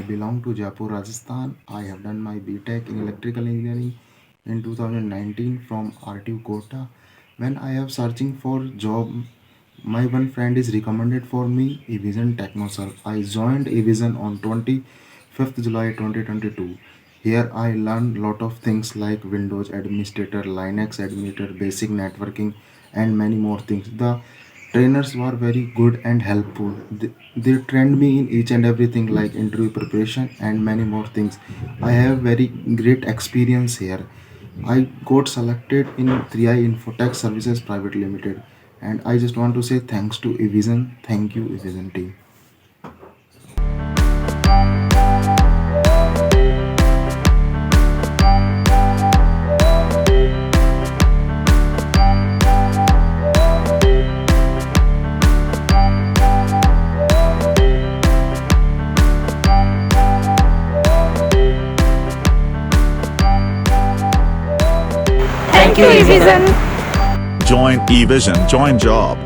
belong to Jaipur, Rajasthan. I have done my BTech in electrical engineering in 2019 from RTU Kota. When I am searching for job, my one friend is recommended for me Evision Technosol. I joined Evision on 25th July 2022. Here I learned lot of things like Windows administrator, Linux administrator, basic networking, and many more things. The trainers were very good and helpful. They trained me in each and everything like interview preparation and many more things. I have very great experience here. I got selected in 3i Infotech Services Private Limited, and I just want to say thanks to Evision. Thank you, Evision team. Thank you, Evision. Join Evision, join job.